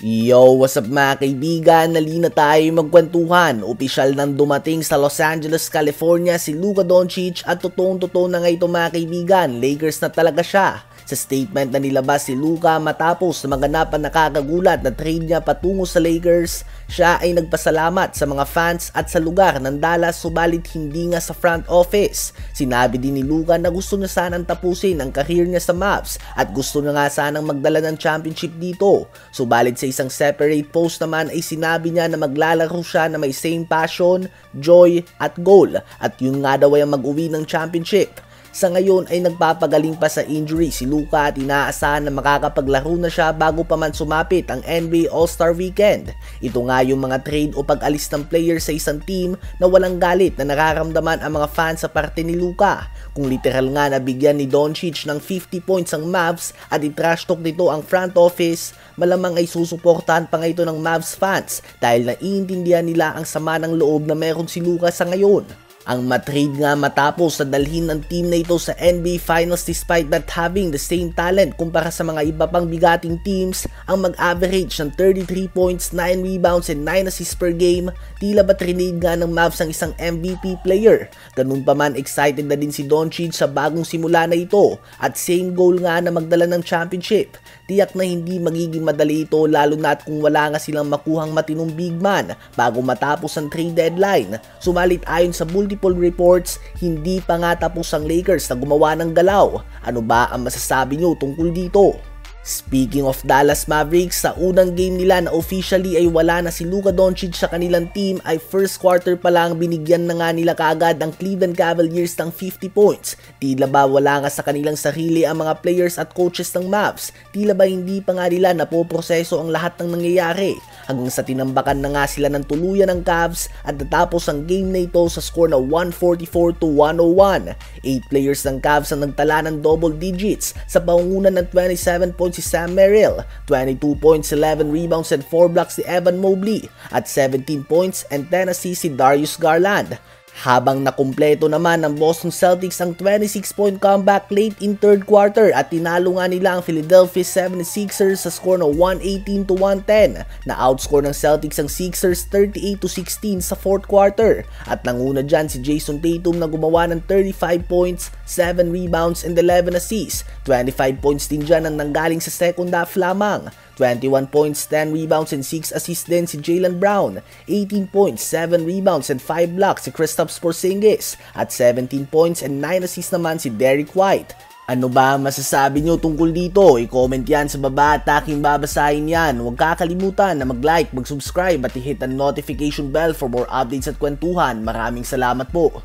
Yo, what's up mga kaibigan? Nalina tayo magkwentuhan. Opisyal nang dumating sa Los Angeles, California si Luka Doncic at totoong-totoo na nga ito mga kaibigan. Lakers na talaga siya. Sa statement na nilabas si Luka matapos na maganap ang nakakagulat na trade niya patungo sa Lakers, siya ay nagpasalamat sa mga fans at sa lugar ng Dallas subalit hindi nga sa front office. Sinabi din ni Luka na gusto niya sanang tapusin ang career niya sa Mavs at gusto niya nga sanang magdala ng championship dito. Subalit sa isang separate post naman ay sinabi niya na maglalaro siya na may same passion, joy at goal at yun nga daw ay mag-uwi ng championship. Sa ngayon ay nagpapagaling pa sa injury si Luka at inaasahan na makakapaglaro na siya bago pa man sumapit ang NBA All-Star Weekend. Ito nga yung mga trade o pag-alis ng player sa isang team na walang galit na nararamdaman ang mga fans sa parte ni Luka. Kung literal nga nabigyan ni Doncic ng 50 points ang Mavs at i-trash talk nito ang front office, malamang ay susuportahan pa nga ito ng Mavs fans dahil naiintindihan nila ang sama ng loob na meron si Luka sa ngayon. Ang matrade nga matapos sa dalhin ng team na ito sa NBA Finals despite not having the same talent kumpara sa mga iba pang bigating teams, ang mag-average ng 33 points, 9 rebounds and 9 assists per game, tila ba trinade nga ng Mavs ang isang MVP player. Ganun pa man, excited na din si Doncic sa bagong simula na ito at same goal nga na magdala ng championship. Tiyak na hindi magiging madali ito lalo na at kung wala nga silang makuhang matinong big man bago matapos ang trade deadline. Sumalit ayon sa multiple reports, hindi pa nga tapos ang Lakers na gumawa ng galaw. Ano ba ang masasabi nyo tungkol dito? Speaking of Dallas Mavericks, sa unang game nila na officially ay wala na si Luka Doncic sa kanilang team ay first quarter pa lang binigyan na nga nila kaagad ang Cleveland Cavaliers ng 50 points. Tila ba wala nga sa kanilang sarili ang mga players at coaches ng Mavs? Tila ba hindi pa nga nila napoproseso ang lahat ng nangyayari? Hanggang sa tinambakan na nga sila ng tuluyan ng Cavs at natapos ang game na ito sa score na 144-101. 8 players ng Cavs ang nagtala ng double digits sa pangunan ng 27 points si Sam Merrill, 22 points, 11 rebounds and 4 blocks si Evan Mobley at 17 points and 10 assists si Darius Garland. Habang nakumpleto naman ng Boston Celtics ang 26-point comeback late in third quarter at tinalo nga nila ang Philadelphia 76ers sa score na 118-110 na outscore ng Celtics ang Sixers 38-16 sa fourth quarter at nanguna dyan si Jason Tatum na gumawa ng 35 points, 7 rebounds and 11 assists. 25 points din dyan ang nanggaling sa second half lamang. 21 points, 10 rebounds and 6 assists din si Jaylen Brown, 18 points, 7 rebounds and 5 blocks si Kristaps Porzingis at 17 points and 9 assists naman si Derrick White. Ano ba masasabi nyo tungkol dito? I-comment yan sa baba at aking babasahin yan. Huwag kakalimutan na mag-like, mag-subscribe at i-hit ang notification bell for more updates at kwentuhan. Maraming salamat po.